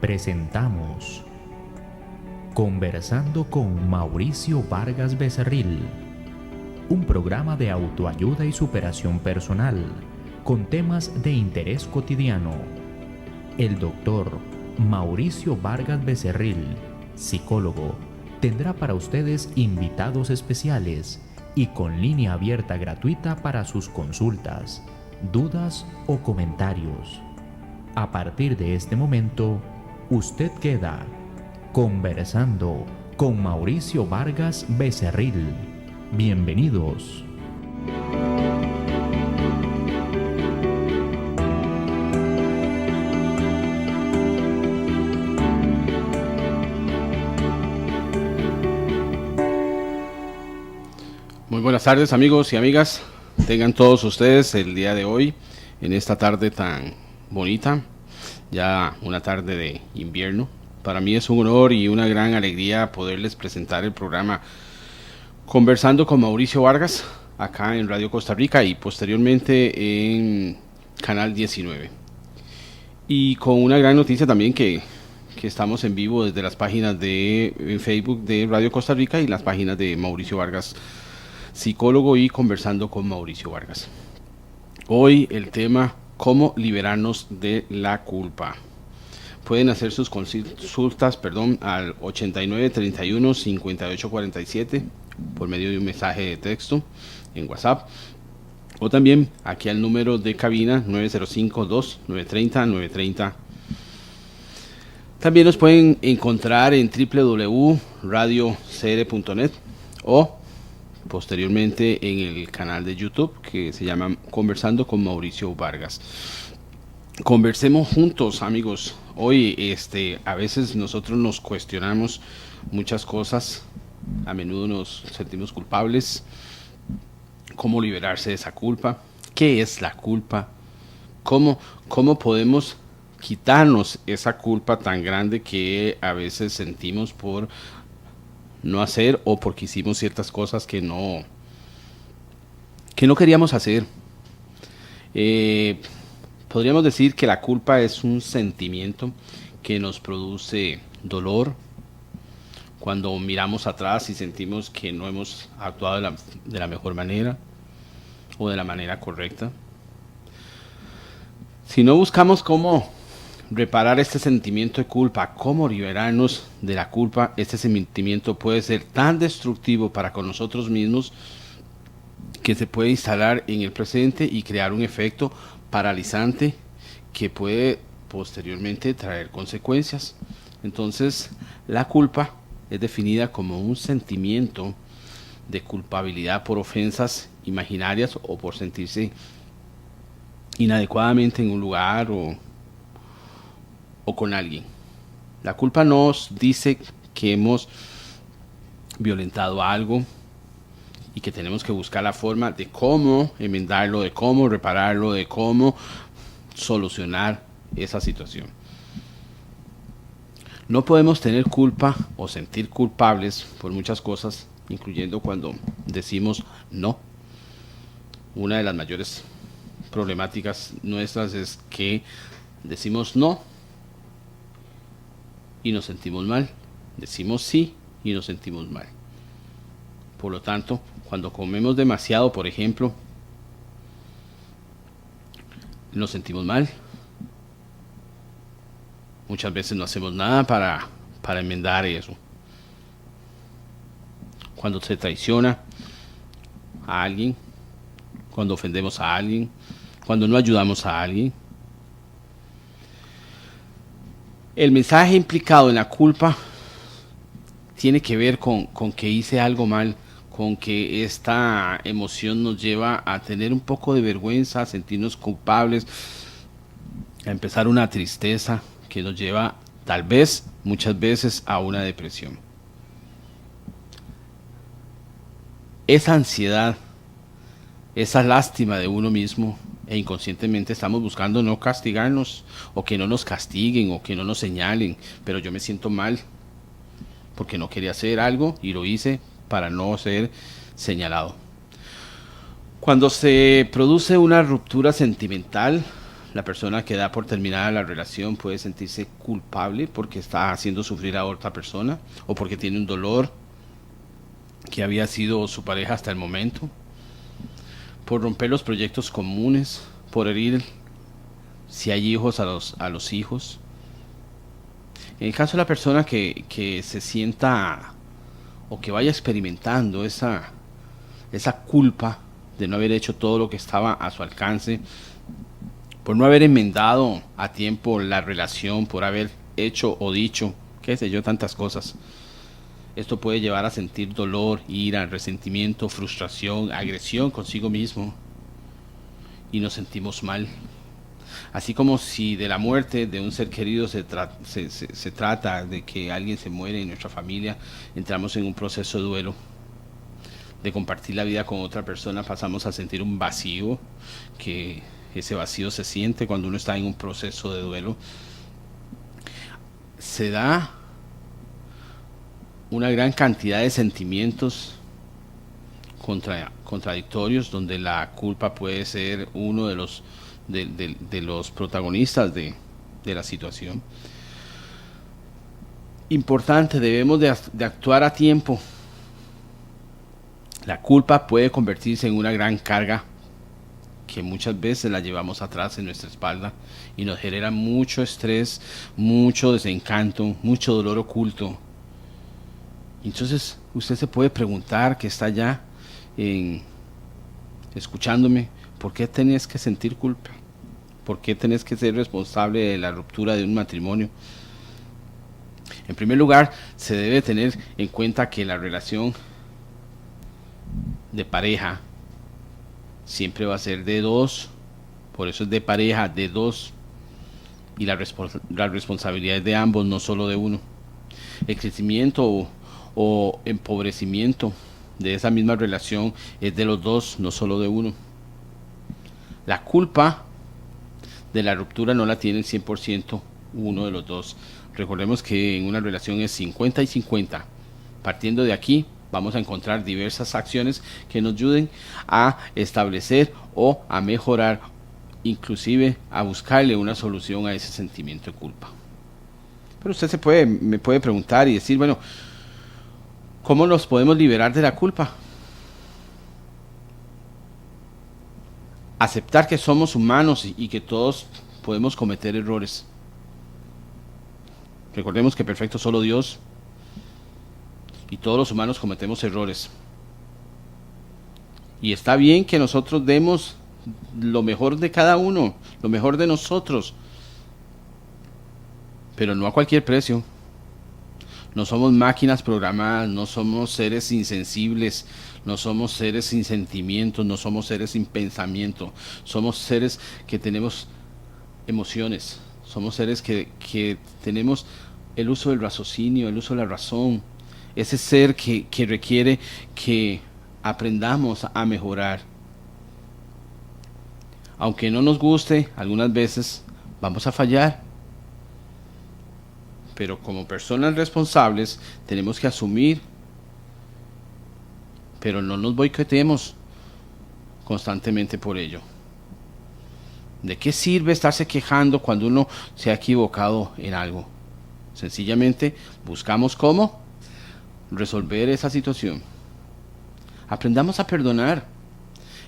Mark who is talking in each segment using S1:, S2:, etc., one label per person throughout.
S1: Presentamos Conversando con Mauricio Vargas Becerril, un programa de autoayuda y superación personal con temas de interés cotidiano. El doctor Mauricio Vargas Becerril, psicólogo, tendrá para ustedes invitados especiales y con línea abierta gratuita para sus consultas, dudas o comentarios. A partir de este momento, usted queda conversando con Mauricio Vargas Becerril. Bienvenidos.
S2: Muy buenas tardes, amigos y amigas. Tengan todos ustedes el día de hoy, en esta tarde tan bonita, ya una tarde de invierno. Para mí es un honor y una gran alegría poderles presentar el programa Conversando con Mauricio Vargas, acá en Radio Costa Rica y posteriormente en Canal 19. Y con una gran noticia también que estamos en vivo desde las páginas de Facebook de Radio Costa Rica y las páginas de Mauricio Vargas, psicólogo, y Conversando con Mauricio Vargas. Hoy el tema: cómo liberarnos de la culpa. Pueden hacer sus consultas al 89 31 58 47 por medio de un mensaje de texto en WhatsApp, o también aquí al número de cabina 905-2-930-930. También nos pueden encontrar en www.radiocr.net o posteriormente en el canal de YouTube que se llama Conversando con Mauricio Vargas. Conversemos juntos, amigos. Hoy a veces nosotros nos cuestionamos muchas cosas, a menudo nos sentimos culpables. ¿Cómo liberarse de esa culpa? ¿Qué es la culpa? ¿Cómo podemos quitarnos esa culpa tan grande que a veces sentimos por no hacer o porque hicimos ciertas cosas que no queríamos hacer? Podríamos decir que la culpa es un sentimiento que nos produce dolor cuando miramos atrás y sentimos que no hemos actuado de la mejor manera o de la manera correcta. Si no buscamos cómo reparar este sentimiento de culpa, cómo liberarnos de la culpa, este sentimiento puede ser tan destructivo para con nosotros mismos que se puede instalar en el presente y crear un efecto paralizante que puede posteriormente traer consecuencias. Entonces, la culpa es definida como un sentimiento de culpabilidad por ofensas imaginarias o por sentirse inadecuadamente en un lugar o con alguien. La culpa nos dice que hemos violentado algo y que tenemos que buscar la forma de cómo enmendarlo, de cómo repararlo, de cómo solucionar esa situación. No podemos tener culpa o sentir culpables por muchas cosas, incluyendo cuando decimos no. Una de las mayores problemáticas nuestras es que decimos no y nos sentimos mal. Decimos sí y nos sentimos mal. Por lo tanto, cuando comemos demasiado, por ejemplo, nos sentimos mal. Muchas veces no hacemos nada para enmendar eso. Cuando se traiciona a alguien, cuando ofendemos a alguien, cuando no ayudamos a alguien. El mensaje implicado en la culpa tiene que ver con que hice algo mal, con que esta emoción nos lleva a tener un poco de vergüenza, a sentirnos culpables, a empezar una tristeza que nos lleva tal vez, muchas veces, a una depresión. Esa ansiedad, esa lástima de uno mismo, e inconscientemente estamos buscando no castigarnos, o que no nos castiguen, o que no nos señalen, pero yo me siento mal porque no quería hacer algo y lo hice para no ser señalado. Cuando se produce una ruptura sentimental, la persona que da por terminada la relación puede sentirse culpable porque está haciendo sufrir a otra persona o porque tiene un dolor que había sido su pareja hasta el momento, por romper los proyectos comunes, por herir, si hay hijos, a los hijos. En el caso de la persona que se sienta o que vaya experimentando esa culpa de no haber hecho todo lo que estaba a su alcance, por no haber enmendado a tiempo la relación, por haber hecho o dicho, qué sé yo, tantas cosas. Esto puede llevar a sentir dolor, ira, resentimiento, frustración, agresión consigo mismo. Y nos sentimos mal. Así como si de la muerte de un ser querido se trata de que alguien se muere en nuestra familia, entramos en un proceso de duelo. De compartir la vida con otra persona pasamos a sentir un vacío, que ese vacío se siente cuando uno está en un proceso de duelo. Se da una gran cantidad de sentimientos contradictorios, donde la culpa puede ser uno de los protagonistas de la situación. Importante, debemos de actuar a tiempo. La culpa puede convertirse en una gran carga que muchas veces la llevamos atrás en nuestra espalda y nos genera mucho estrés, mucho desencanto, mucho dolor oculto. Entonces usted se puede preguntar, que está allá escuchándome, ¿por qué tenés que sentir culpa? ¿Por qué tenés que ser responsable de la ruptura de un matrimonio? En primer lugar, se debe tener en cuenta que la relación de pareja siempre va a ser de dos, por eso es de pareja, de dos, y la responsabilidad es de ambos, no solo de uno. El crecimiento o empobrecimiento de esa misma relación es de los dos, no solo de uno. La culpa de la ruptura no la tiene el 100% uno de los dos. Recordemos que en una relación es 50 y 50. Partiendo de aquí, vamos a encontrar diversas acciones que nos ayuden a establecer o a mejorar, inclusive a buscarle una solución a ese sentimiento de culpa. Pero usted me puede preguntar y decir, bueno, ¿cómo nos podemos liberar de la culpa? Aceptar que somos humanos y que todos podemos cometer errores. Recordemos que perfecto es solo Dios y todos los humanos cometemos errores. Y está bien que nosotros demos lo mejor de cada uno, lo mejor de nosotros, pero no a cualquier precio. No somos máquinas programadas, no somos seres insensibles, no somos seres sin sentimientos, no somos seres sin pensamiento. Somos seres que tenemos emociones, somos seres que tenemos el uso del raciocinio, el uso de la razón. Ese ser que requiere que aprendamos a mejorar. Aunque no nos guste, algunas veces vamos a fallar. Pero como personas responsables tenemos que asumir, pero no nos boicoteemos constantemente por ello. ¿De qué sirve estarse quejando cuando uno se ha equivocado en algo? Sencillamente buscamos cómo resolver esa situación. Aprendamos a perdonar.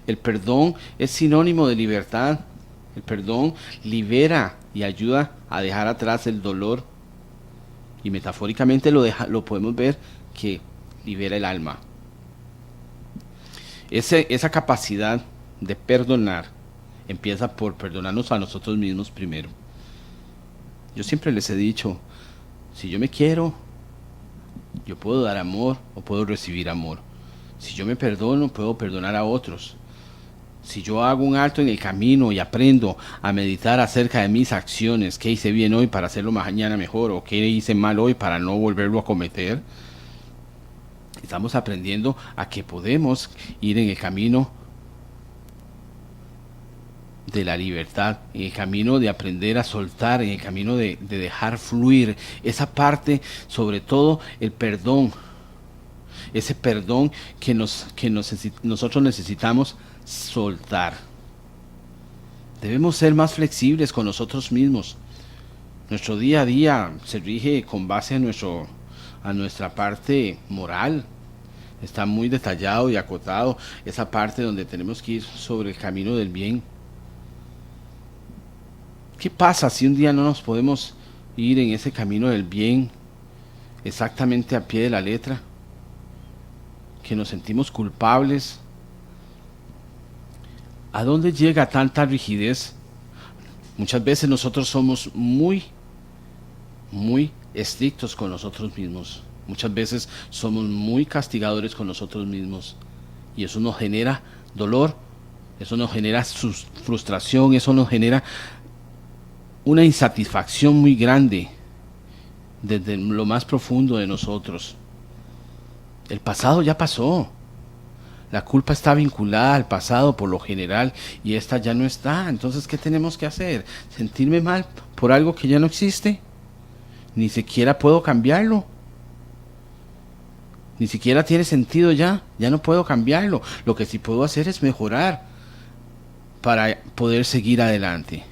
S2: El perdón es sinónimo de libertad. El perdón libera y ayuda a dejar atrás el dolor. Y metafóricamente lo podemos ver que libera el alma. Esa capacidad de perdonar empieza por perdonarnos a nosotros mismos primero. Yo siempre les he dicho, si yo me quiero, yo puedo dar amor o puedo recibir amor. Si yo me perdono, puedo perdonar a otros. Si yo hago un alto en el camino y aprendo a meditar acerca de mis acciones, qué hice bien hoy para hacerlo mañana mejor, o qué hice mal hoy para no volverlo a cometer, estamos aprendiendo a que podemos ir en el camino de la libertad, en el camino de aprender a soltar, en el camino de dejar fluir esa parte, sobre todo el perdón, ese perdón que nosotros necesitamos soltar. Debemos ser más flexibles con nosotros mismos. Nuestro día a día se rige con base a nuestra parte moral. Está muy detallado y acotado esa parte donde tenemos que ir sobre el camino del bien. ¿Qué pasa si un día no nos podemos ir en ese camino del bien exactamente a pie de la letra? Que nos sentimos culpables. ¿A dónde llega tanta rigidez? Muchas veces nosotros somos muy estrictos con nosotros mismos. Muchas veces somos muy castigadores con nosotros mismos. Y eso nos genera dolor, eso nos genera frustración, eso nos genera una insatisfacción muy grande desde lo más profundo de nosotros. El pasado ya pasó. La culpa está vinculada al pasado por lo general y esta ya no está. Entonces, ¿qué tenemos que hacer? ¿Sentirme mal por algo que ya no existe? Ni siquiera puedo cambiarlo. Ni siquiera tiene sentido ya. Ya no puedo cambiarlo. Lo que sí puedo hacer es mejorar para poder seguir adelante.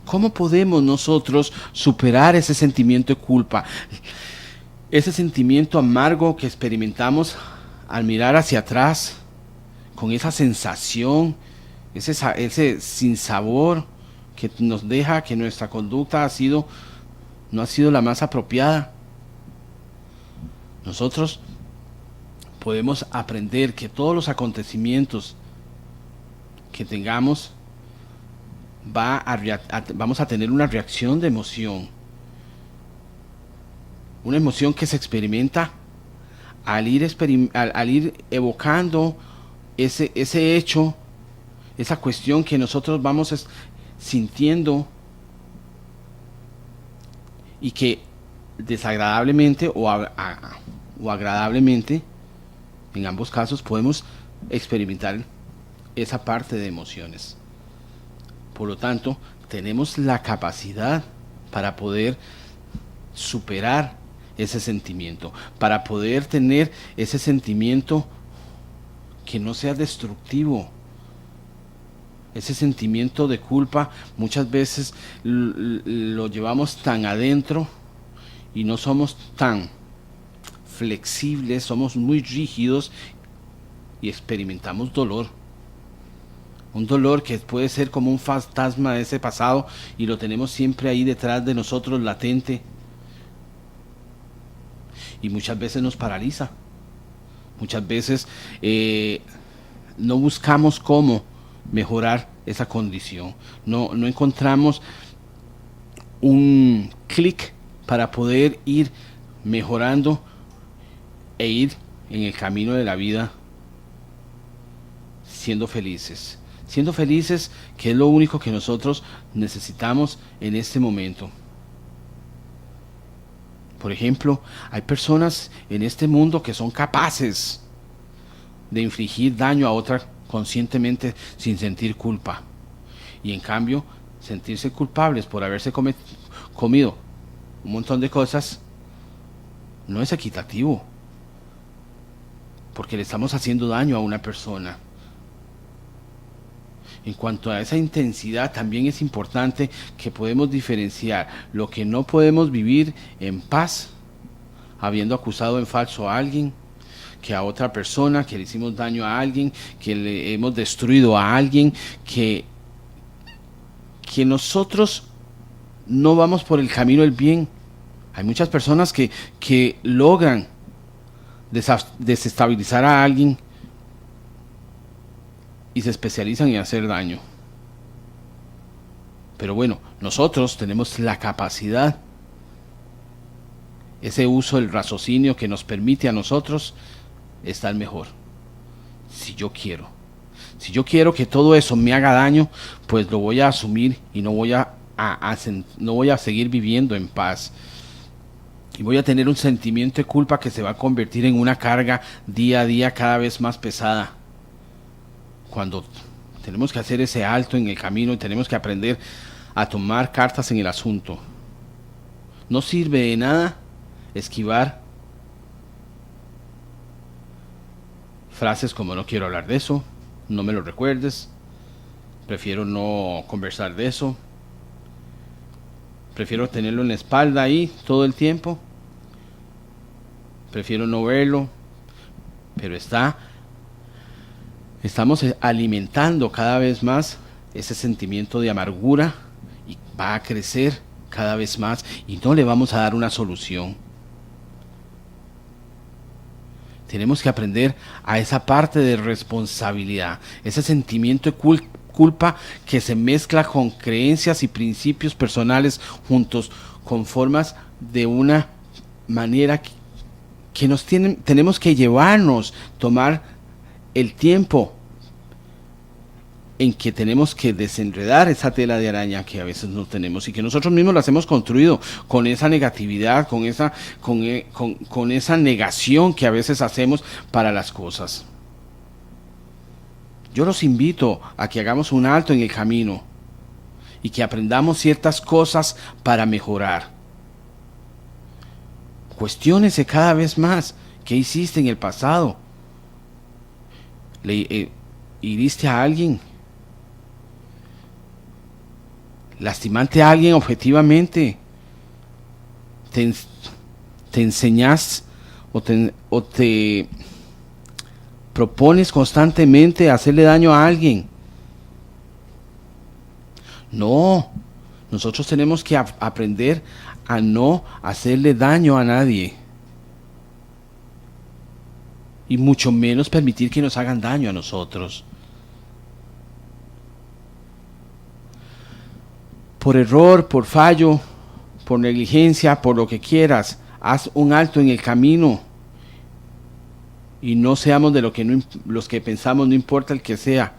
S2: ¿Cómo podemos nosotros superar ese sentimiento de culpa? Ese sentimiento amargo que experimentamos al mirar hacia atrás, con esa sensación, ese sinsabor que nos deja que nuestra conducta no ha sido la más apropiada. Nosotros podemos aprender que todos los acontecimientos que tengamos vamos a tener una reacción de emoción. Una emoción que se experimenta al ir evocando ese hecho, esa cuestión que nosotros vamos sintiendo y que desagradablemente o agradablemente, en ambos casos podemos experimentar esa parte de emociones. Por lo tanto, tenemos la capacidad para poder superar ese sentimiento, para poder tener ese sentimiento que no sea destructivo. Ese sentimiento de culpa muchas veces lo llevamos tan adentro y no somos tan flexibles, somos muy rígidos y experimentamos dolor. Un dolor que puede ser como un fantasma de ese pasado y lo tenemos siempre ahí detrás de nosotros, latente. Y muchas veces nos paraliza. Muchas veces no buscamos cómo mejorar esa condición. No encontramos un clic para poder ir mejorando e ir en el camino de la vida siendo felices. Siendo felices, que es lo único que nosotros necesitamos en este momento. Por ejemplo, hay personas en este mundo que son capaces de infligir daño a otra conscientemente sin sentir culpa. Y en cambio, sentirse culpables por haberse comido un montón de cosas no es equitativo. Porque le estamos haciendo daño a una persona. En cuanto a esa intensidad, también es importante que podemos diferenciar lo que no podemos vivir en paz, habiendo acusado en falso a alguien, que a otra persona, que le hicimos daño a alguien, que le hemos destruido a alguien, que nosotros no vamos por el camino del bien. Hay muchas personas que logran desestabilizar a alguien y se especializan en hacer daño. Pero bueno, nosotros tenemos la capacidad, ese uso del raciocinio que nos permite a nosotros estar mejor. Si yo quiero que todo eso me haga daño, pues lo voy a asumir y no voy a seguir viviendo en paz. Y voy a tener un sentimiento de culpa que se va a convertir en una carga día a día cada vez más pesada. Cuando tenemos que hacer ese alto en el camino y tenemos que aprender a tomar cartas en el asunto. No sirve de nada esquivar frases como no quiero hablar de eso, no me lo recuerdes, prefiero no conversar de eso, prefiero tenerlo en la espalda ahí todo el tiempo, prefiero no verlo, pero estamos alimentando cada vez más ese sentimiento de amargura y va a crecer cada vez más y no le vamos a dar una solución. Tenemos que aprender a esa parte de responsabilidad, ese sentimiento de culpa que se mezcla con creencias y principios personales juntos, con formas de una manera que tenemos que llevarnos, tomar el tiempo en que tenemos que desenredar esa tela de araña que a veces no tenemos y que nosotros mismos las hemos construido con esa negatividad, con esa negación que a veces hacemos para las cosas. Yo los invito a que hagamos un alto en el camino y que aprendamos ciertas cosas para mejorar. Cuestiónese cada vez más qué hiciste en el pasado. ¿Hiriste a alguien? ¿Lastimaste a alguien objetivamente? ¿Te enseñas o te propones constantemente hacerle daño a alguien? No, nosotros tenemos que aprender a no hacerle daño a nadie. Y mucho menos permitir que nos hagan daño a nosotros. Por error, por fallo, por negligencia, por lo que quieras, haz un alto en el camino. Y no seamos de los que pensamos, no importa el que sea.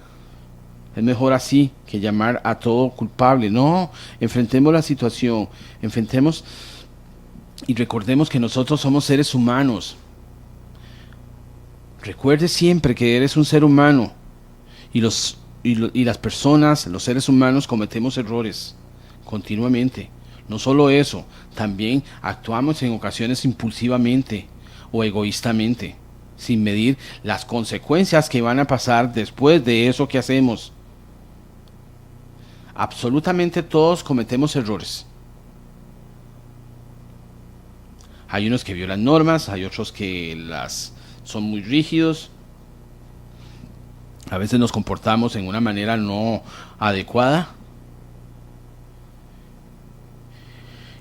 S2: Es mejor así que llamar a todo culpable. No, enfrentemos la situación, enfrentemos y recordemos que nosotros somos seres humanos. Recuerde siempre que eres un ser humano y las personas, los seres humanos, cometemos errores continuamente. No solo eso, también actuamos en ocasiones impulsivamente o egoístamente, sin medir las consecuencias que van a pasar después de eso que hacemos. Absolutamente todos cometemos errores. Hay unos que violan normas, hay otros que son muy rígidos. A veces nos comportamos en una manera no adecuada.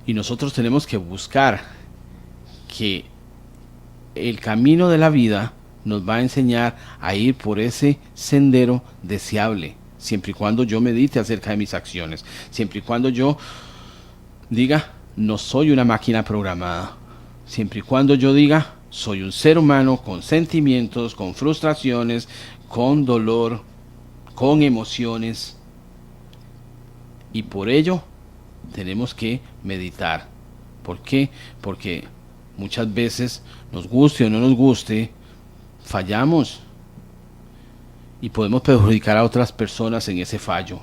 S2: Y nosotros tenemos que buscar que el camino de la vida nos va a enseñar a ir por ese sendero deseable, siempre y cuando yo medite acerca de mis acciones, siempre y cuando yo diga, no soy una máquina programada, siempre y cuando yo diga, soy un ser humano con sentimientos, con frustraciones, con dolor, con emociones, y por ello tenemos que meditar. ¿Por qué? Porque muchas veces, nos guste o no nos guste, fallamos y podemos perjudicar a otras personas en ese fallo.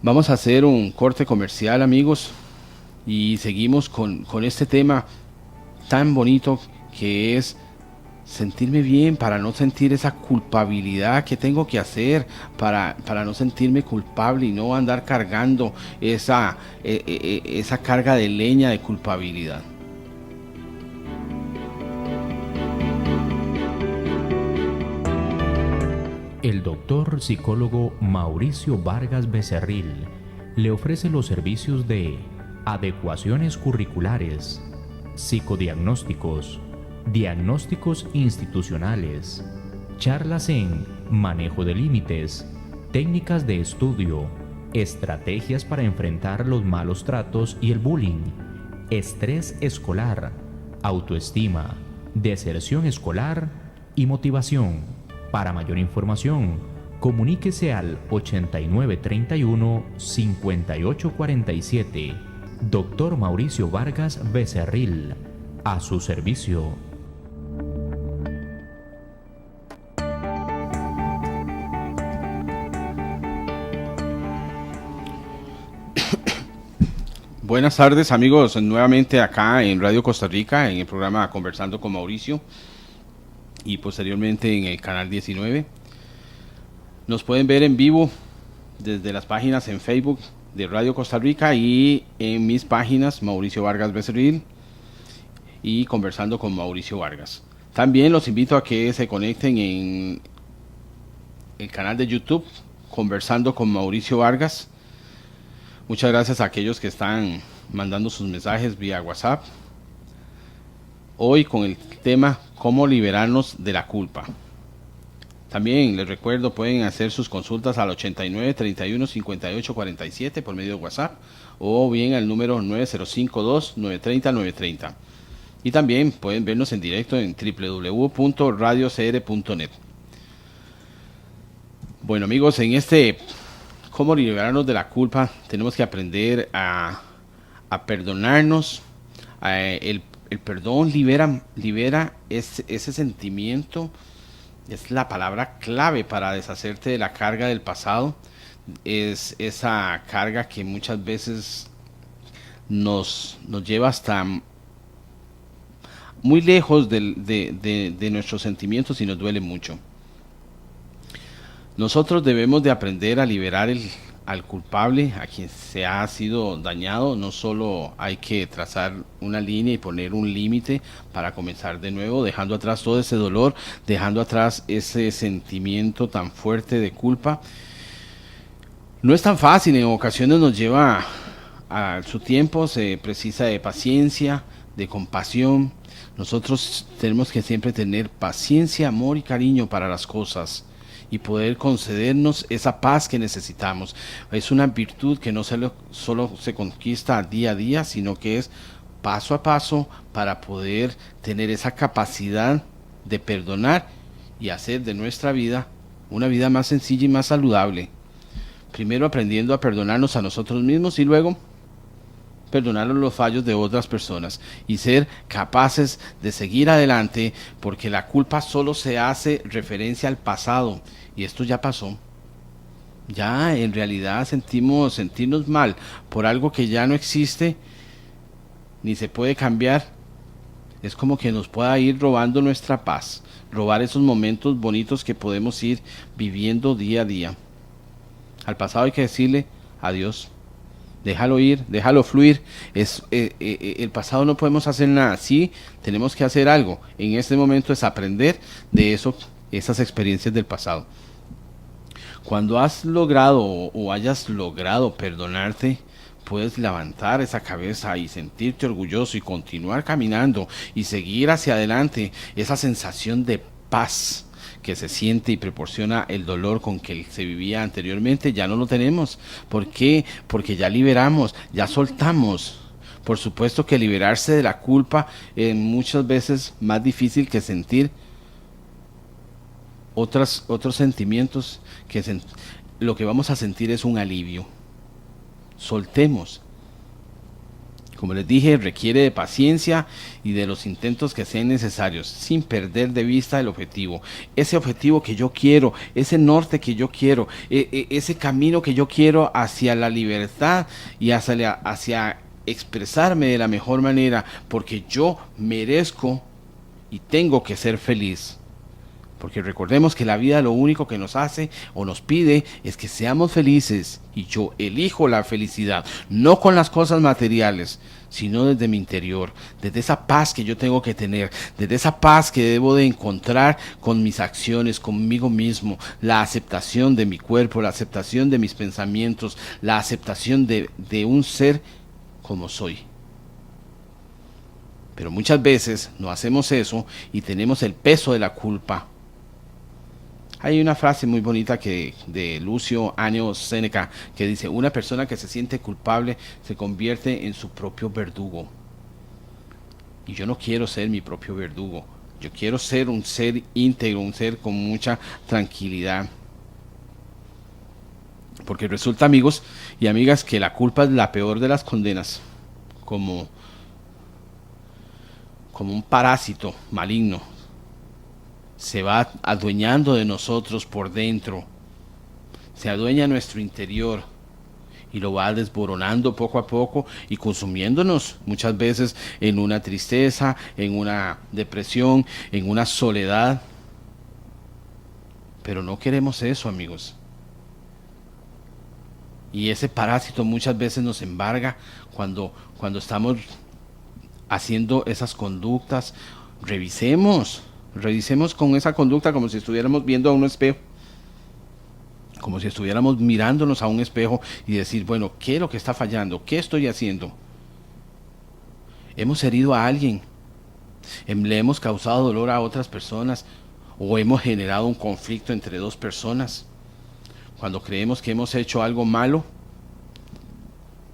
S2: Vamos a hacer un corte comercial, amigos, y seguimos con este tema tan bonito que es sentirme bien, para no sentir esa culpabilidad que tengo que hacer, para no sentirme culpable y no andar cargando esa carga de leña de culpabilidad.
S1: El doctor psicólogo Mauricio Vargas Becerril le ofrece los servicios de adecuaciones curriculares, psicodiagnósticos, diagnósticos institucionales, charlas en manejo de límites, técnicas de estudio, estrategias para enfrentar los malos tratos y el bullying, estrés escolar, autoestima, deserción escolar y motivación. Para mayor información, comuníquese al 8931-5847. Dr. Mauricio Vargas Becerril, a su servicio.
S2: Buenas tardes, amigos, nuevamente acá en Radio Costa Rica, en el programa Conversando con Mauricio y posteriormente en el canal 19. Nos pueden ver en vivo desde las páginas en Facebook de Radio Costa Rica y en mis páginas Mauricio Vargas Becerril y Conversando con Mauricio Vargas. También los invito a que se conecten en el canal de YouTube Conversando con Mauricio Vargas. Muchas gracias a aquellos que están mandando sus mensajes vía WhatsApp. Hoy con el tema cómo liberarnos de la culpa. También les recuerdo, pueden hacer sus consultas al 89 31 58 47 por medio de WhatsApp o bien al número 9052 930 930. Y también pueden vernos en directo en www.radiocr.net. Bueno amigos, en este cómo liberarnos de la culpa tenemos que aprender a perdonarnos. El perdón libera ese sentimiento. Es la palabra clave para deshacerte de la carga del pasado. Es esa carga que muchas veces nos lleva hasta muy lejos de nuestros sentimientos y nos duele mucho. Nosotros debemos de aprender a liberar al culpable, a quien se ha sido dañado. No solo hay que trazar una línea y poner un límite para comenzar de nuevo, dejando atrás todo ese dolor, dejando atrás ese sentimiento tan fuerte de culpa. No es tan fácil, en ocasiones nos lleva a su tiempo, se precisa de paciencia, de compasión. Nosotros tenemos que siempre tener paciencia, amor y cariño para las cosas y poder concedernos esa paz que necesitamos. Es una virtud que no solo se conquista día a día, sino que es paso a paso para poder tener esa capacidad de perdonar y hacer de nuestra vida una vida más sencilla y más saludable. Primero aprendiendo a perdonarnos a nosotros mismos y luego perdonar los fallos de otras personas y ser capaces de seguir adelante, porque la culpa solo se hace referencia al pasado y esto ya pasó. Ya en realidad sentirnos mal por algo que ya no existe ni se puede cambiar. Es como que nos pueda ir robando nuestra paz, robar esos momentos bonitos que podemos ir viviendo día a día. Al pasado hay que decirle adiós. Déjalo ir, déjalo fluir. El pasado no podemos hacer nada. Sí, tenemos que hacer algo. En este momento es aprender de esas experiencias del pasado. Cuando has logrado o hayas logrado perdonarte, puedes levantar esa cabeza y sentirte orgulloso y continuar caminando y seguir hacia adelante. Esa sensación de paz que se siente y proporciona el dolor con que se vivía anteriormente, ya no lo tenemos. ¿Por qué? Porque ya liberamos, ya soltamos. Por supuesto que liberarse de la culpa es muchas veces más difícil que sentir otros sentimientos. Lo que vamos a sentir es un alivio. Soltemos. Como les dije, requiere de paciencia y de los intentos que sean necesarios, sin perder de vista el objetivo. Ese objetivo que yo quiero, ese norte que yo quiero, ese camino que yo quiero hacia la libertad y hacia expresarme de la mejor manera, porque yo merezco y tengo que ser feliz. Porque recordemos que la vida lo único que nos hace o nos pide es que seamos felices, y yo elijo la felicidad, no con las cosas materiales, sino desde mi interior, desde esa paz que yo tengo que tener, desde esa paz que debo de encontrar con mis acciones, conmigo mismo, la aceptación de mi cuerpo, la aceptación de mis pensamientos, la aceptación de un ser como soy. Pero muchas veces no hacemos eso y tenemos el peso de la culpa. Hay una frase muy bonita de Lucio Anneo Séneca que dice: una persona que se siente culpable se convierte en su propio verdugo. Y yo no quiero ser mi propio verdugo. Yo quiero ser un ser íntegro, un ser con mucha tranquilidad. Porque resulta, amigos y amigas, que la culpa es la peor de las condenas. Como un parásito maligno. Se va adueñando de nosotros por dentro, se adueña de nuestro interior y lo va desboronando poco a poco y consumiéndonos muchas veces en una tristeza, en una depresión, en una soledad. Pero no queremos eso, amigos. Y ese parásito muchas veces nos embarga cuando estamos haciendo esas conductas. Revisemos con esa conducta como si estuviéramos viendo a un espejo. Como si estuviéramos mirándonos a un espejo y decir, bueno, ¿qué es lo que está fallando? ¿Qué estoy haciendo? ¿Hemos herido a alguien? ¿Le hemos causado dolor a otras personas? ¿O hemos generado un conflicto entre dos personas? Cuando creemos que hemos hecho algo malo,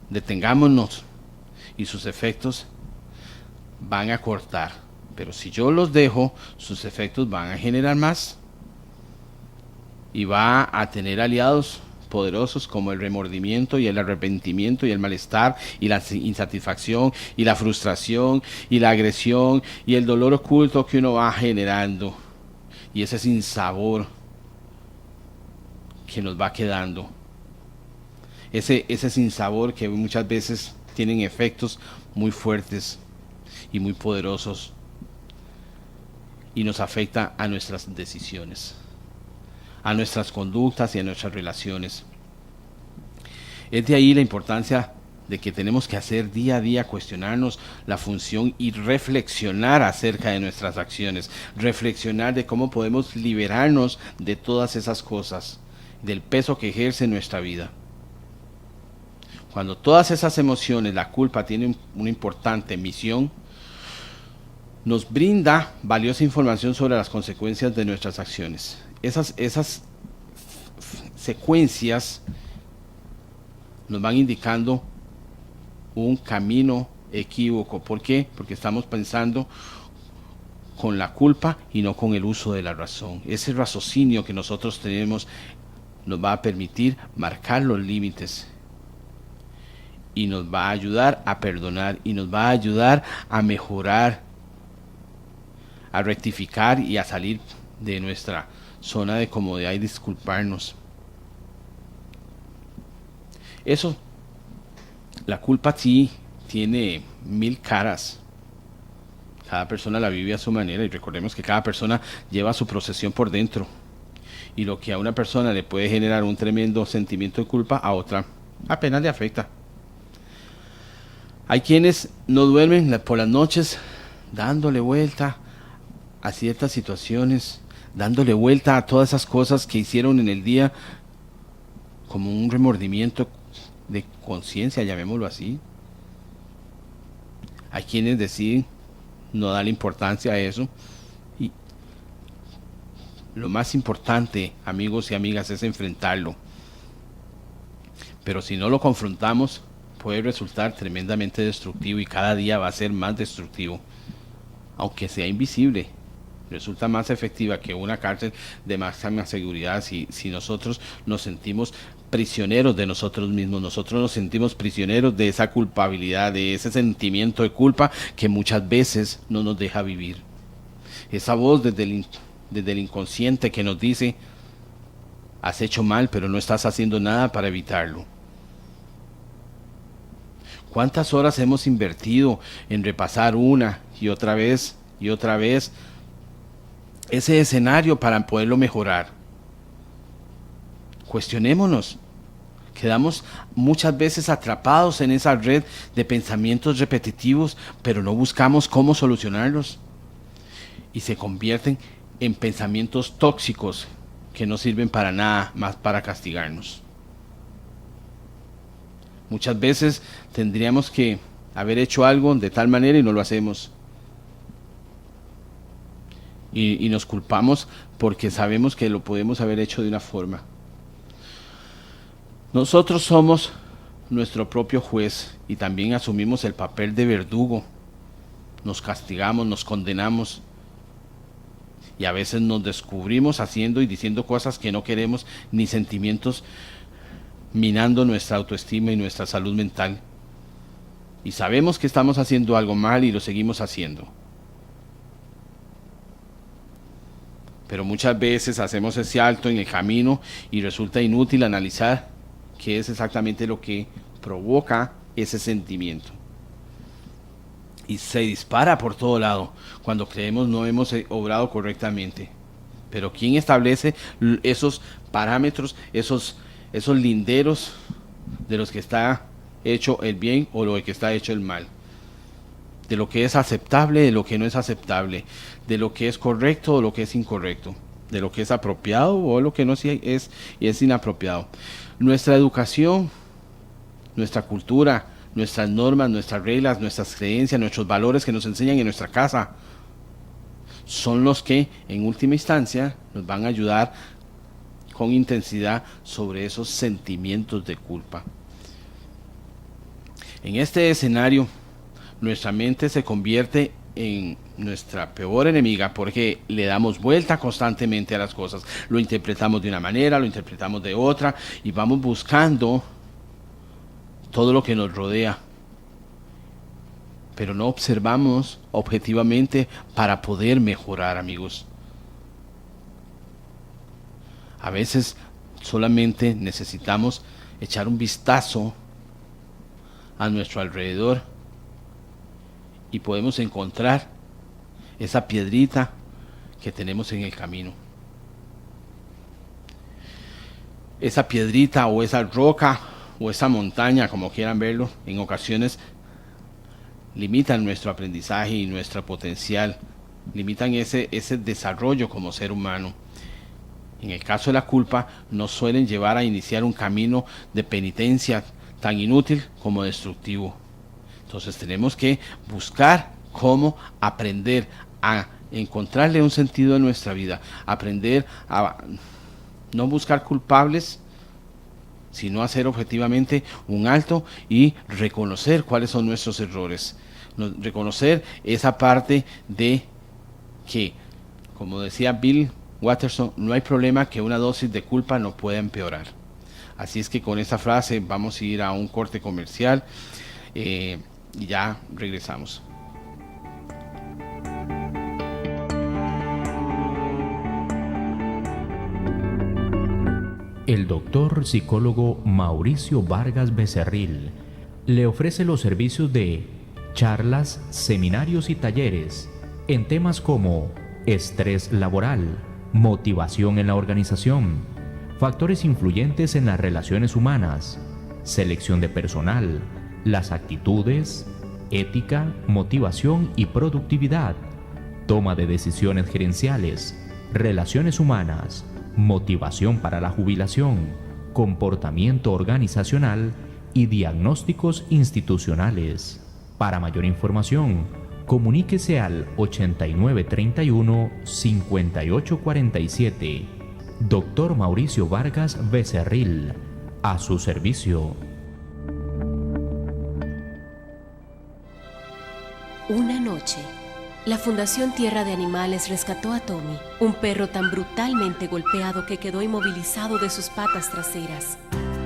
S2: detengámonos y sus efectos van a cortar. Pero si yo los dejo, sus efectos van a generar más. Y va a tener aliados poderosos como el remordimiento y el arrepentimiento y el malestar y la insatisfacción y la frustración y la agresión y el dolor oculto que uno va generando y ese sinsabor que nos va quedando, ese sinsabor que muchas veces tienen efectos muy fuertes y muy poderosos y nos afecta a nuestras decisiones, a nuestras conductas y a nuestras relaciones. Es de ahí la importancia de que tenemos que hacer día a día, cuestionarnos la función y reflexionar acerca de nuestras acciones, reflexionar de cómo podemos liberarnos de todas esas cosas, del peso que ejerce en nuestra vida. Cuando todas esas emociones, la culpa tiene una importante misión, nos brinda valiosa información sobre las consecuencias de nuestras acciones. Esas secuencias nos van indicando un camino equívoco. ¿Por qué? Porque estamos pensando con la culpa y no con el uso de la razón. Ese raciocinio que nosotros tenemos nos va a permitir marcar los límites y nos va a ayudar a perdonar y nos va a ayudar a mejorar, a rectificar y a salir de nuestra zona de comodidad y disculparnos. Eso, la culpa sí tiene 1000 caras. Cada persona la vive a su manera y recordemos que cada persona lleva su procesión por dentro. Y lo que a una persona le puede generar un tremendo sentimiento de culpa, a otra apenas le afecta. Hay quienes no duermen por las noches dándole vuelta a ciertas situaciones, dándole vuelta a todas esas cosas que hicieron en el día como un remordimiento de conciencia, llamémoslo así. Hay quienes deciden no darle importancia a eso y lo más importante, amigos y amigas, es enfrentarlo. Pero si no lo confrontamos, puede resultar tremendamente destructivo y cada día va a ser más destructivo. Aunque sea invisible, resulta más efectiva que una cárcel de máxima seguridad si nosotros nos sentimos prisioneros de nosotros mismos, nosotros nos sentimos prisioneros de esa culpabilidad, de ese sentimiento de culpa que muchas veces no nos deja vivir. Esa voz desde el inconsciente que nos dice, has hecho mal, pero no estás haciendo nada para evitarlo. ¿Cuántas horas hemos invertido en repasar una y otra vez ese escenario para poderlo mejorar? Cuestionémonos. Quedamos muchas veces atrapados en esa red de pensamientos repetitivos, pero no buscamos cómo solucionarlos. Y se convierten en pensamientos tóxicos que no sirven para nada más para castigarnos. Muchas veces tendríamos que haber hecho algo de tal manera y no lo hacemos. Y nos culpamos porque sabemos que lo podemos haber hecho de una forma. Nosotros somos nuestro propio juez y también asumimos el papel de verdugo. Nos castigamos, nos condenamos y a veces nos descubrimos haciendo y diciendo cosas que no queremos, ni sentimientos, minando nuestra autoestima y nuestra salud mental. Y sabemos que estamos haciendo algo mal y lo seguimos haciendo. Pero muchas veces hacemos ese alto en el camino y resulta inútil analizar qué es exactamente lo que provoca ese sentimiento. Y se dispara por todo lado cuando creemos no hemos obrado correctamente. Pero ¿quién establece esos parámetros, esos linderos de los que está hecho el bien o lo que está hecho el mal? De lo que es aceptable, de lo que no es aceptable, de lo que es correcto o lo que es incorrecto, de lo que es apropiado o lo que no es inapropiado. Nuestra educación, nuestra cultura, nuestras normas, nuestras reglas, nuestras creencias, nuestros valores que nos enseñan en nuestra casa, son los que en última instancia nos van a ayudar con intensidad sobre esos sentimientos de culpa. En este escenario, nuestra mente se convierte en nuestra peor enemiga porque le damos vuelta constantemente a las cosas. Lo interpretamos de una manera, lo interpretamos de otra y vamos buscando todo lo que nos rodea, pero no observamos objetivamente para poder mejorar, amigos. A veces solamente necesitamos echar un vistazo a nuestro alrededor y podemos encontrar esa piedrita que tenemos en el camino. Esa piedrita o esa roca o esa montaña, como quieran verlo, en ocasiones limitan nuestro aprendizaje y nuestro potencial, limitan ese desarrollo como ser humano. En el caso de la culpa, nos suelen llevar a iniciar un camino de penitencia tan inútil como destructivo. Entonces tenemos que buscar cómo aprender a encontrarle un sentido a nuestra vida, aprender a no buscar culpables, sino hacer objetivamente un alto y reconocer cuáles son nuestros errores. Reconocer esa parte de que, como decía Bill Watterson, no hay problema que una dosis de culpa no pueda empeorar. Así es que con esta frase vamos a ir a un corte comercial y ya regresamos.
S1: El doctor psicólogo Mauricio Vargas Becerril le ofrece los servicios de charlas, seminarios y talleres en temas como estrés laboral, motivación en la organización, factores influyentes en las relaciones humanas, selección de personal, las actitudes, ética, motivación y productividad, toma de decisiones gerenciales, relaciones humanas, motivación para la jubilación, comportamiento organizacional y diagnósticos institucionales. Para mayor información, comuníquese al 8931-5847. Dr. Mauricio Vargas Becerril, a su servicio.
S3: Una noche, la Fundación Tierra de Animales rescató a Tommy, un perro tan brutalmente golpeado que quedó inmovilizado de sus patas traseras.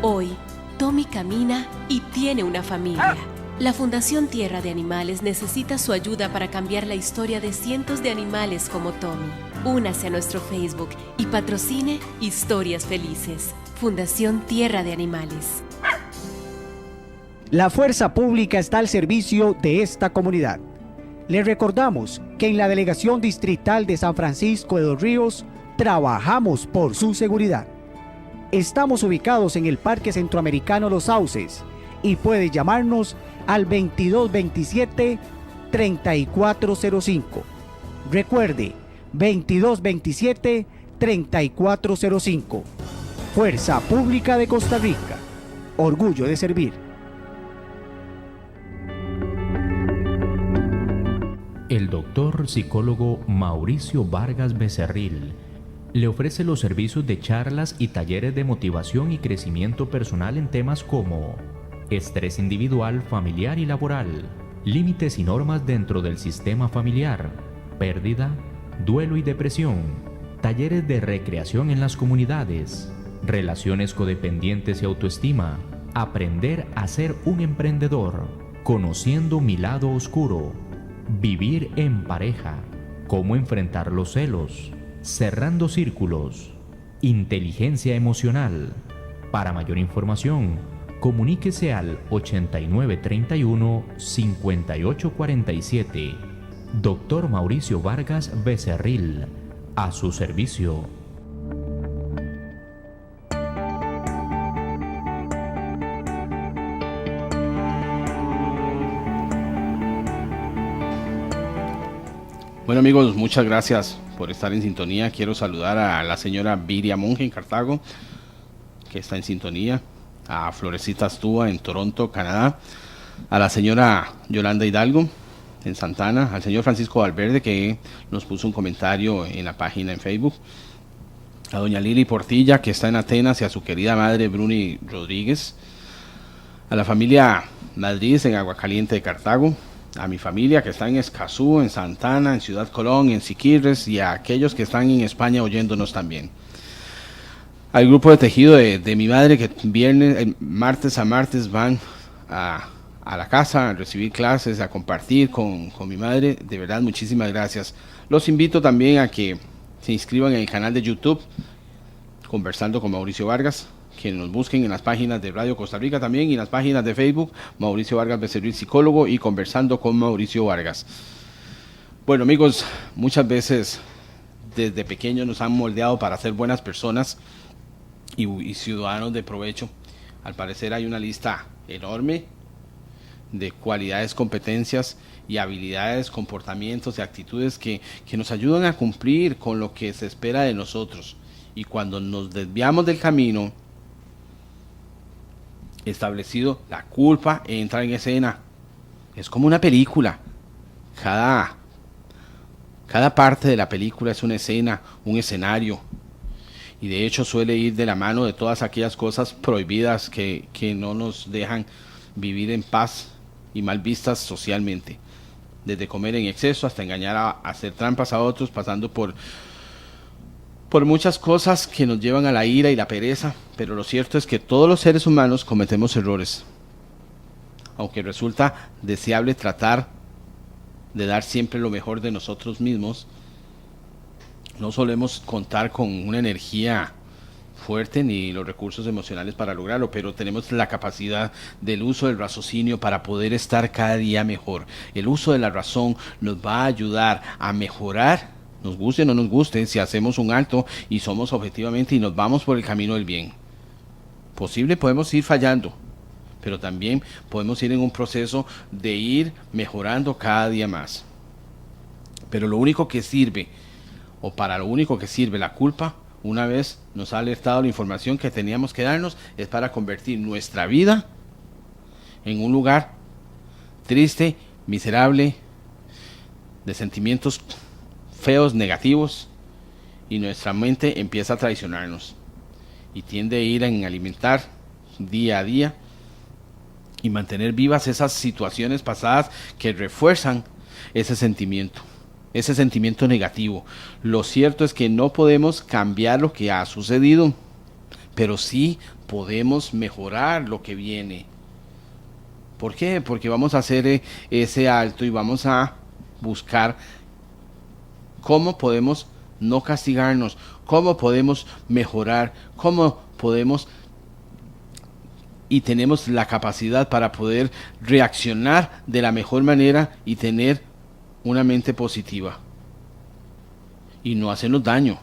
S3: Hoy, Tommy camina y tiene una familia. La Fundación Tierra de Animales necesita su ayuda para cambiar la historia de cientos de animales como Tommy. Únase a nuestro Facebook y patrocine Historias Felices. Fundación Tierra de Animales.
S4: La fuerza pública está al servicio de esta comunidad. Les recordamos que en la Delegación Distrital de San Francisco de los Ríos trabajamos por su seguridad. Estamos ubicados en el Parque Centroamericano Los Sauces y puede llamarnos al 2227-3405. Recuerde, 2227-3405. Fuerza Pública de Costa Rica. Orgullo de servir.
S1: El doctor psicólogo Mauricio Vargas Becerril le ofrece los servicios de charlas y talleres de motivación y crecimiento personal en temas como estrés individual, familiar y laboral, límites y normas dentro del sistema familiar, pérdida, duelo y depresión, talleres de recreación en las comunidades, relaciones codependientes y autoestima, aprender a ser un emprendedor, conociendo mi lado oscuro, vivir en pareja, cómo enfrentar los celos, cerrando círculos, inteligencia emocional. Para mayor información, comuníquese al 8931-5847. Dr. Mauricio Vargas Becerril, A su servicio.
S2: Bueno amigos, muchas gracias por estar en sintonía. Quiero saludar a la señora Viria Monge en Cartago, que está en sintonía, a Florecita Astúa en Toronto, Canadá, a la señora Yolanda Hidalgo en Santana, al señor Francisco Valverde, que nos puso un comentario en la página en Facebook, a doña Lili Portilla, que está en Atenas, y a su querida madre Bruni Rodríguez, a la familia Madrid en Aguacaliente de Cartago, a mi familia que está en Escazú, en Santana, en Ciudad Colón, en Siquirres, y a aquellos que están en España oyéndonos también. Al grupo de tejido de mi madre, que martes a martes van a la casa a recibir clases, a compartir con mi madre. De verdad, muchísimas gracias. Los invito también a que se inscriban en el canal de YouTube, Conversando con Mauricio Vargas, que nos busquen en las páginas de Radio Costa Rica también, y en las páginas de Facebook, Mauricio Vargas Becerril, psicólogo, y Conversando con Mauricio Vargas. Bueno amigos, muchas veces desde pequeños nos han moldeado para ser buenas personas y ciudadanos de provecho. Al parecer hay una lista enorme de cualidades, competencias y habilidades, comportamientos y actitudes que nos ayudan a cumplir con lo que se espera de nosotros. Y cuando nos desviamos del camino establecido, la culpa entra en escena. Es como una película. Cada parte de la película es una escena, un escenario. Y de hecho suele ir de la mano de todas aquellas cosas prohibidas que no nos dejan vivir en paz y mal vistas socialmente. Desde comer en exceso hasta engañar, a hacer trampas a otros, pasando por muchas cosas que nos llevan a la ira y la pereza. Pero lo cierto es que todos los seres humanos cometemos errores. Aunque resulta deseable tratar de dar siempre lo mejor de nosotros mismos, no solemos contar con una energía fuerte ni los recursos emocionales para lograrlo, pero tenemos la capacidad del uso del raciocinio para poder estar cada día mejor. El uso de la razón nos va a ayudar a mejorar, nos guste o no nos guste, si hacemos un alto y somos objetivamente y nos vamos por el camino del bien. Posible podemos ir fallando, pero también podemos ir en un proceso de ir mejorando cada día más. Pero lo único que sirve, o para lo único que sirve la culpa, una vez nos ha alertado la información que teníamos que darnos, es para convertir nuestra vida en un lugar triste, miserable, de sentimientos feos, negativos, y nuestra mente empieza a traicionarnos y tiende a ir en alimentar día a día y mantener vivas esas situaciones pasadas que refuerzan ese sentimiento negativo. Lo cierto es que no podemos cambiar lo que ha sucedido, pero sí podemos mejorar lo que viene. ¿Por qué? Porque vamos a hacer ese alto y vamos a buscar cómo podemos no castigarnos, cómo podemos mejorar, cómo podemos y tenemos la capacidad para poder reaccionar de la mejor manera y tener una mente positiva y no hacernos daño.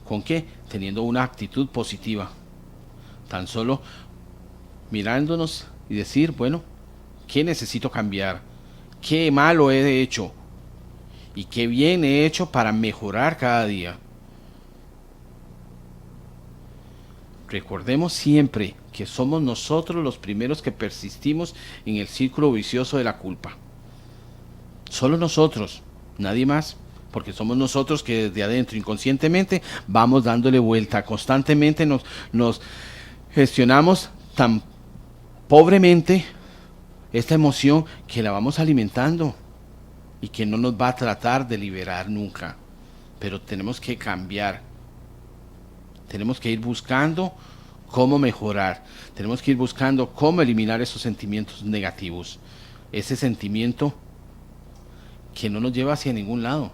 S2: ¿Con qué? Teniendo una actitud positiva. Tan solo mirándonos y decir, bueno, ¿qué necesito cambiar? ¿Qué malo he hecho? ¿Y qué bien he hecho para mejorar cada día? Recordemos siempre que somos nosotros los primeros que persistimos en el círculo vicioso de la culpa. Solo nosotros, nadie más, porque somos nosotros que desde adentro inconscientemente vamos dándole vuelta. Constantemente nos gestionamos tan pobremente esta emoción que la vamos alimentando y que no nos va a tratar de liberar nunca. Pero tenemos que cambiar. Tenemos que ir buscando cómo mejorar. Tenemos que ir buscando cómo eliminar esos sentimientos negativos. Ese sentimiento que no nos lleva hacia ningún lado.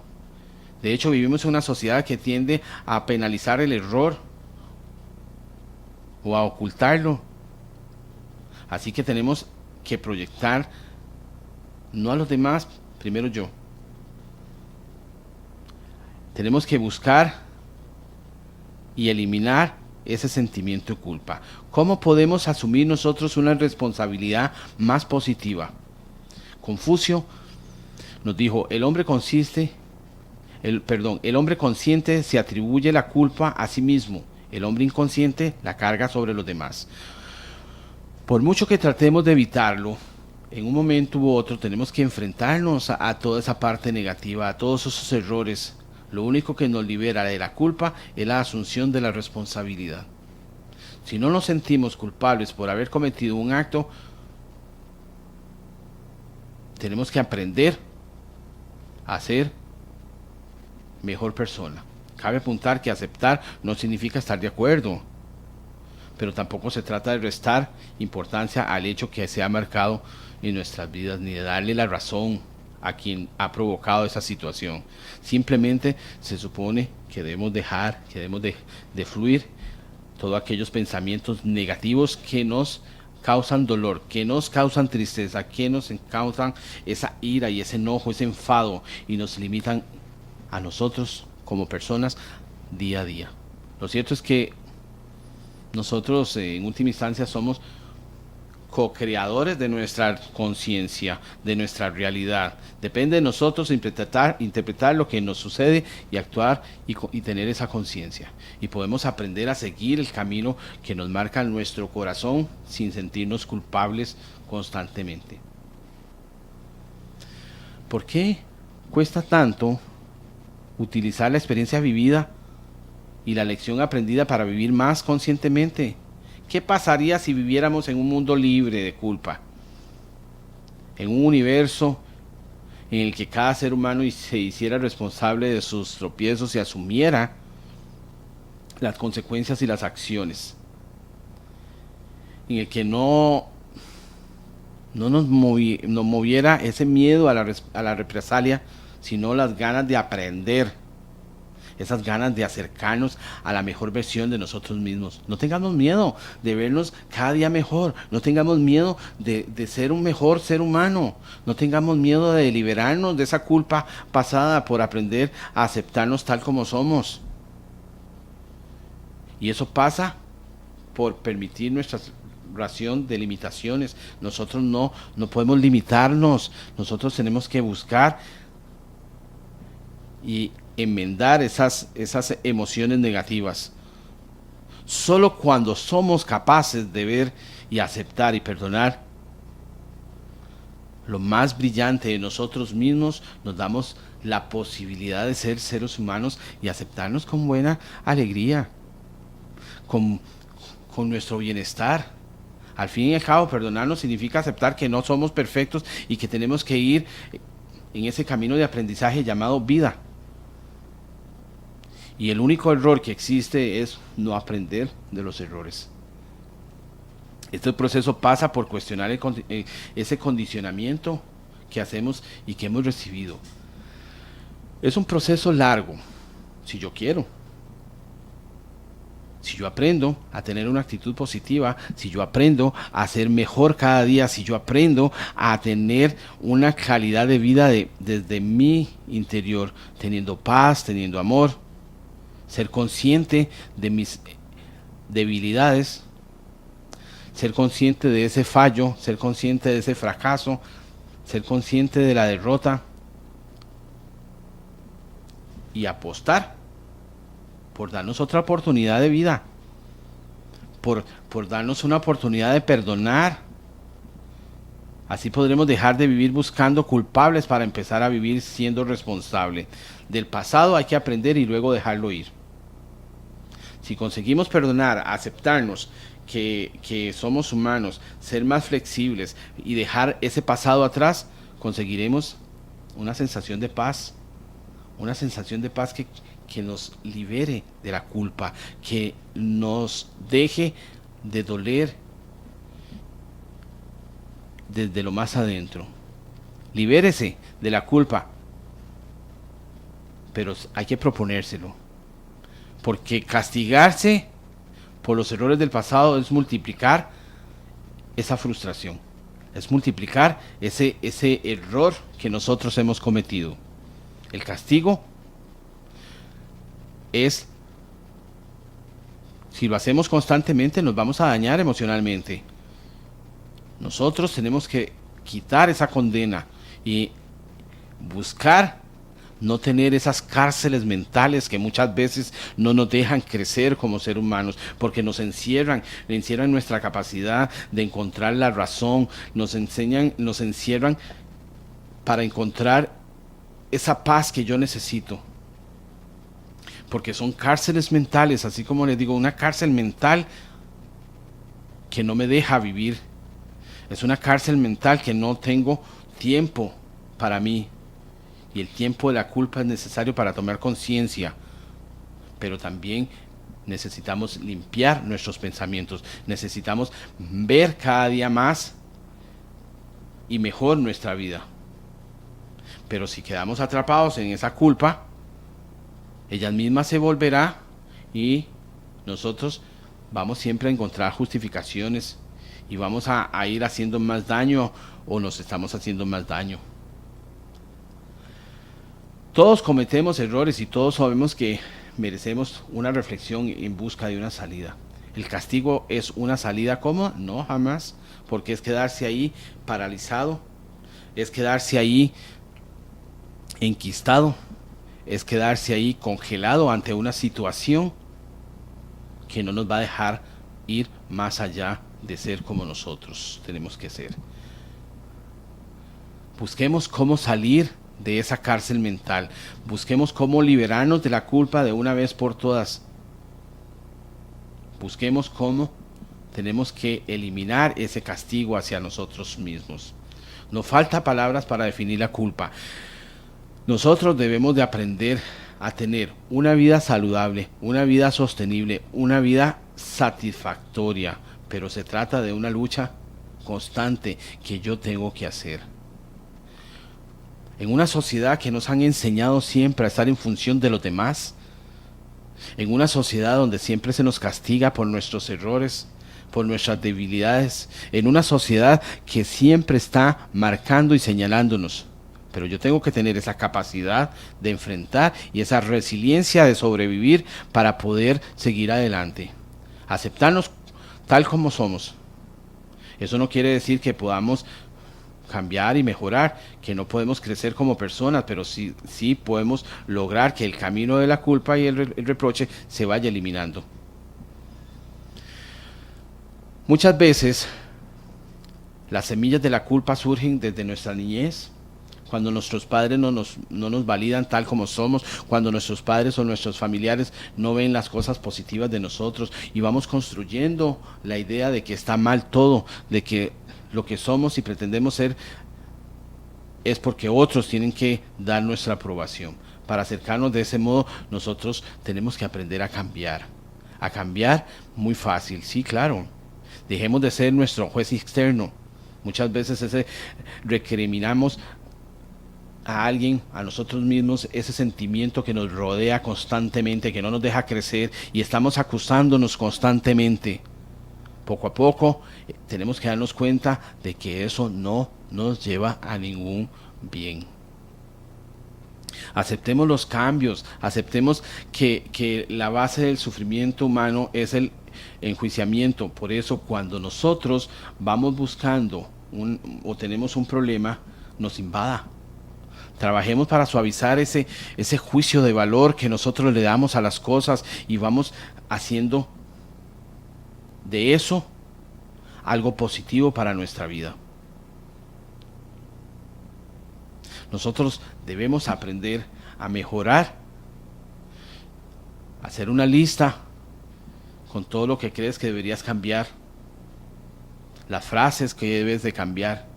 S2: De hecho, vivimos en una sociedad que tiende a penalizar el error o a ocultarlo. Así que tenemos que proyectar no a los demás, primero yo. Tenemos que buscar y eliminar ese sentimiento de culpa. ¿Cómo podemos asumir nosotros una responsabilidad más positiva? Confucio nos dijo, el hombre consciente se atribuye la culpa a sí mismo, el hombre inconsciente la carga sobre los demás. Por mucho que tratemos de evitarlo, en un momento u otro tenemos que enfrentarnos a toda esa parte negativa, a todos esos errores. Lo único que nos libera de la culpa es la asunción de la responsabilidad. Si no nos sentimos culpables por haber cometido un acto, tenemos que aprender a ser mejor persona. Cabe apuntar que aceptar no significa estar de acuerdo, pero tampoco se trata de restar importancia al hecho que se ha marcado en nuestras vidas, ni de darle la razón a quien ha provocado esa situación. Simplemente se supone que debemos dejar, que debemos de fluir todos aquellos pensamientos negativos que nos causan dolor, que nos causan tristeza, que nos causan esa ira y ese enojo, ese enfado, y nos limitan a nosotros como personas día a día. Lo cierto es que nosotros en última instancia somos co-creadores de nuestra conciencia, de nuestra realidad. Depende de nosotros interpretar lo que nos sucede y actuar y tener esa conciencia. Y podemos aprender a seguir el camino que nos marca nuestro corazón sin sentirnos culpables constantemente. ¿Por qué cuesta tanto utilizar la experiencia vivida y la lección aprendida para vivir más conscientemente? ¿Qué pasaría si viviéramos en un mundo libre de culpa? En un universo en el que cada ser humano se hiciera responsable de sus tropiezos y asumiera las consecuencias y las acciones. En el que no nos moviera ese miedo a la represalia, sino las ganas de aprender. Esas ganas de acercarnos a la mejor versión de nosotros mismos. No tengamos miedo de vernos cada día mejor. No tengamos miedo de ser un mejor ser humano. No tengamos miedo de liberarnos de esa culpa pasada por aprender a aceptarnos tal como somos. Y eso pasa por permitir nuestra ración de limitaciones. Nosotros no podemos limitarnos. Nosotros tenemos que buscar y enmendar esas emociones negativas. Solo cuando somos capaces de ver y aceptar y perdonar lo más brillante de nosotros mismos, nos damos la posibilidad de ser seres humanos y aceptarnos con buena alegría, con nuestro bienestar. Al fin y al cabo, perdonarnos significa aceptar que no somos perfectos y que tenemos que ir en ese camino de aprendizaje llamado vida. Y el único error que existe es no aprender de los errores. Este proceso pasa por cuestionar ese condicionamiento que hacemos y que hemos recibido. Es un proceso largo, si yo quiero. Si yo aprendo a tener una actitud positiva, si yo aprendo a ser mejor cada día, si yo aprendo a tener una calidad de vida desde mi interior, teniendo paz, teniendo amor, ser consciente de mis debilidades, ser consciente de ese fallo, ser consciente de ese fracaso, ser consciente de la derrota y apostar por darnos otra oportunidad de vida, por darnos una oportunidad de perdonar. Así podremos dejar de vivir buscando culpables para empezar a vivir siendo responsable. Del pasado hay que aprender y luego dejarlo ir. Si conseguimos perdonar, aceptarnos que somos humanos, ser más flexibles y dejar ese pasado atrás, conseguiremos una sensación de paz. Una sensación de paz que nos libere de la culpa, que nos deje de doler desde lo más adentro. Libérese de la culpa, pero hay que proponérselo, porque castigarse por los errores del pasado es multiplicar esa frustración, es multiplicar ese error que nosotros hemos cometido. El castigo es, si lo hacemos constantemente, nos vamos a dañar emocionalmente. Nosotros tenemos que quitar esa condena y buscar no tener esas cárceles mentales que muchas veces no nos dejan crecer como seres humanos, porque nos encierran nuestra capacidad de encontrar la razón, nos encierran para encontrar esa paz que yo necesito. Porque son cárceles mentales, así como les digo, una cárcel mental que no me deja vivir. Es una cárcel mental que no tengo tiempo para mí. Y el tiempo de la culpa es necesario para tomar conciencia. Pero también necesitamos limpiar nuestros pensamientos. Necesitamos ver cada día más y mejor nuestra vida. Pero si quedamos atrapados en esa culpa, ella misma se volverá y nosotros vamos siempre a encontrar justificaciones y vamos a ir haciendo más daño o nos estamos haciendo más daño. Todos cometemos errores y todos sabemos que merecemos una reflexión en busca de una salida. ¿El castigo es una salida cómoda? No, jamás, porque es quedarse ahí paralizado, es quedarse ahí enquistado, es quedarse ahí congelado ante una situación que no nos va a dejar ir más allá de ser como nosotros tenemos que ser. Busquemos cómo salir de esa cárcel mental. Busquemos cómo liberarnos de la culpa de una vez por todas. Busquemos cómo tenemos que eliminar ese castigo hacia nosotros mismos. No falta palabras para definir la culpa. Nosotros debemos de aprender a tener una vida saludable, una vida sostenible, una vida satisfactoria, pero se trata de una lucha constante que yo tengo que hacer. En una sociedad que nos han enseñado siempre a estar en función de los demás, en una sociedad donde siempre se nos castiga por nuestros errores, por nuestras debilidades, en una sociedad que siempre está marcando y señalándonos. Pero yo tengo que tener esa capacidad de enfrentar y esa resiliencia de sobrevivir para poder seguir adelante. Aceptarnos tal como somos. Eso no quiere decir que podamos cambiar y mejorar, que no podemos crecer como personas, pero sí podemos lograr que el camino de la culpa y el reproche se vaya eliminando. Muchas veces las semillas de la culpa surgen desde nuestra niñez, cuando nuestros padres no nos validan tal como somos, cuando nuestros padres o nuestros familiares no ven las cosas positivas de nosotros y vamos construyendo la idea de que está mal todo, de que lo que somos y pretendemos ser es porque otros tienen que dar nuestra aprobación. Para acercarnos de ese modo, nosotros tenemos que aprender a cambiar. A cambiar muy fácil, sí, claro. Dejemos de ser nuestro juez externo. Muchas veces recriminamos a alguien, a nosotros mismos, ese sentimiento que nos rodea constantemente, que no nos deja crecer y estamos acusándonos constantemente. Poco a poco tenemos que darnos cuenta de que eso no nos lleva a ningún bien. Aceptemos los cambios, aceptemos que la base del sufrimiento humano es el enjuiciamiento. Por eso cuando nosotros vamos buscando o tenemos un problema, nos invada. Trabajemos para suavizar ese juicio de valor que nosotros le damos a las cosas y vamos haciendo de eso algo positivo para nuestra vida. Nosotros debemos aprender a mejorar, hacer una lista con todo lo que crees que deberías cambiar, las frases que debes de cambiar.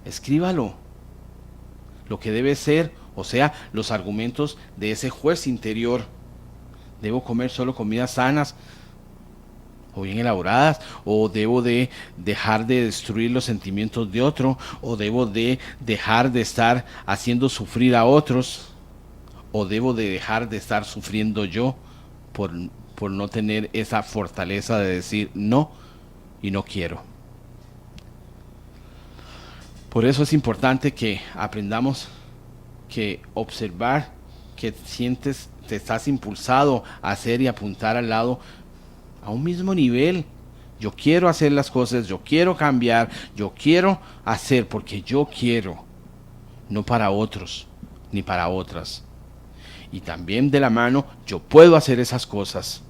S2: Escríbalo, lo que debe ser, o sea, los argumentos de ese juez interior. Debo comer solo comidas sanas o bien elaboradas, o debo de dejar de destruir los sentimientos de otro, o debo de dejar de estar haciendo sufrir a otros, o debo de dejar de estar sufriendo yo por no tener esa fortaleza de decir no y no quiero. Por eso es importante que aprendamos que observar que sientes, te estás impulsado a hacer y apuntar al lado a un mismo nivel. Yo quiero hacer las cosas, yo quiero cambiar, yo quiero hacer porque yo quiero, no para otros ni para otras. Y también de la mano, yo puedo hacer esas cosas.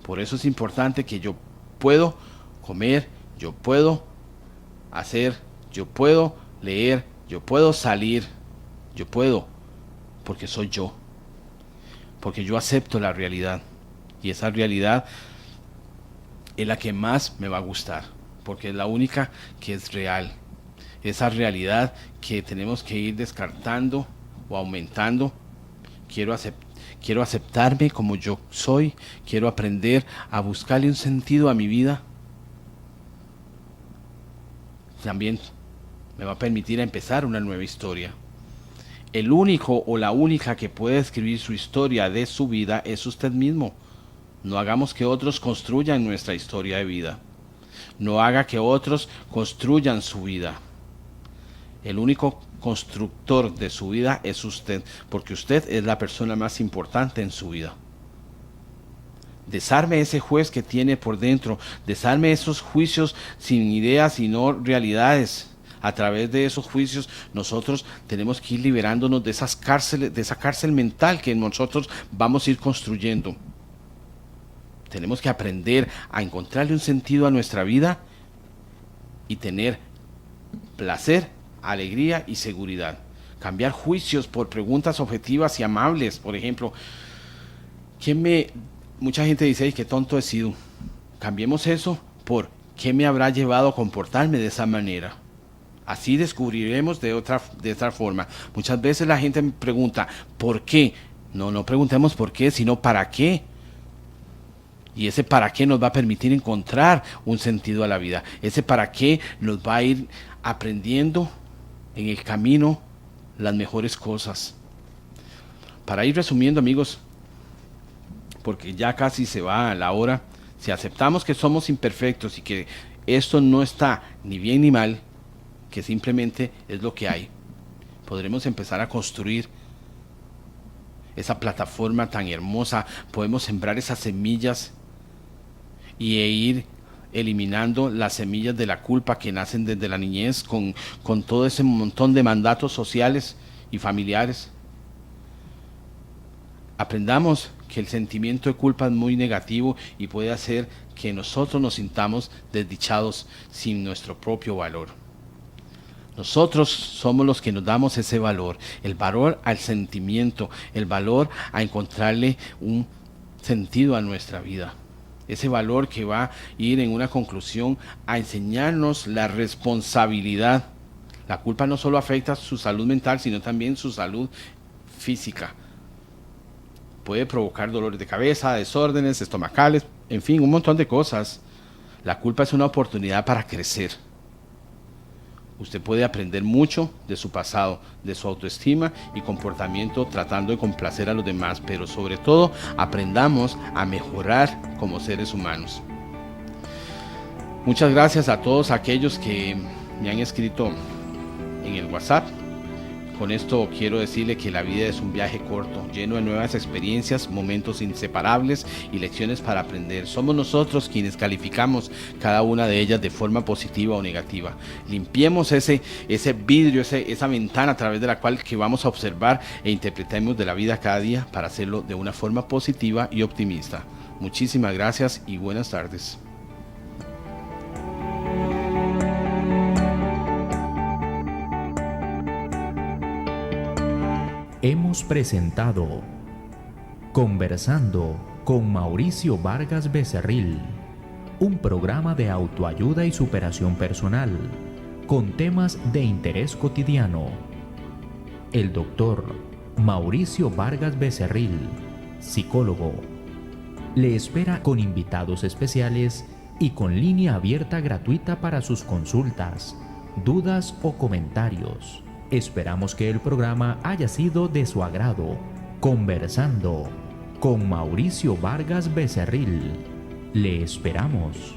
S2: Por eso es importante que yo puedo comer, yo puedo hacer, yo puedo leer, yo puedo salir, yo puedo, porque soy yo. Porque yo acepto la realidad. Y esa realidad es la que más me va a gustar, porque es la única que es real. Esa realidad que tenemos que ir descartando o aumentando. Quiero aceptarme como yo soy. Quiero aprender a buscarle un sentido a mi vida. También me va a permitir empezar una nueva historia. El único o la única que puede escribir su historia de su vida es usted mismo. No hagamos que otros construyan nuestra historia de vida. No haga que otros construyan su vida. El único constructor de su vida es usted, porque usted es la persona más importante en su vida. Desarme ese juez que tiene por dentro, desarme esos juicios sin ideas y no realidades. A través de esos juicios nosotros tenemos que ir liberándonos de esas cárceles, de esa cárcel mental que nosotros vamos a ir construyendo. Tenemos que aprender a encontrarle un sentido a nuestra vida y tener placer, alegría y seguridad. Cambiar juicios por preguntas objetivas y amables. Por ejemplo, mucha gente dice, "Ay, qué tonto he sido". Cambiemos eso por ¿qué me habrá llevado a comportarme de esa manera? Así descubriremos de otra forma. Muchas veces la gente me pregunta, ¿por qué? No preguntemos por qué, sino ¿para qué? Y ese para qué nos va a permitir encontrar un sentido a la vida. Ese para qué nos va a ir aprendiendo en el camino las mejores cosas. Para ir resumiendo, amigos, porque ya casi se va la hora, si aceptamos que somos imperfectos y que esto no está ni bien ni mal, que simplemente es lo que hay, podremos empezar a construir esa plataforma tan hermosa. Podemos sembrar esas semillas y ir eliminando las semillas de la culpa que nacen desde la niñez con todo ese montón de mandatos sociales y familiares. Aprendamos que el sentimiento de culpa es muy negativo y puede hacer que nosotros nos sintamos desdichados sin nuestro propio valor. Nosotros somos los que nos damos ese valor, el valor al sentimiento, el valor a encontrarle un sentido a nuestra vida. Ese valor que va a ir en una conclusión a enseñarnos la responsabilidad. La culpa no solo afecta su salud mental, sino también su salud física. Puede provocar dolores de cabeza, desórdenes estomacales, en fin, un montón de cosas. La culpa es una oportunidad para crecer. Usted puede aprender mucho de su pasado, de su autoestima y comportamiento tratando de complacer a los demás, pero sobre todo aprendamos a mejorar como seres humanos. Muchas gracias a todos aquellos que me han escrito en el WhatsApp. Con esto quiero decirle que la vida es un viaje corto, lleno de nuevas experiencias, momentos inseparables y lecciones para aprender. Somos nosotros quienes calificamos cada una de ellas de forma positiva o negativa. Limpiemos ese vidrio, esa ventana a través de la cual que vamos a observar e interpretemos de la vida cada día para hacerlo de una forma positiva y optimista. Muchísimas gracias y buenas tardes.
S1: Hemos presentado Conversando con Mauricio Vargas Becerril, un programa de autoayuda y superación personal, con temas de interés cotidiano. El doctor Mauricio Vargas Becerril, psicólogo, le espera con invitados especiales y con línea abierta gratuita para sus consultas, dudas o comentarios. Esperamos que el programa haya sido de su agrado. Conversando con Mauricio Vargas Becerril. Le esperamos.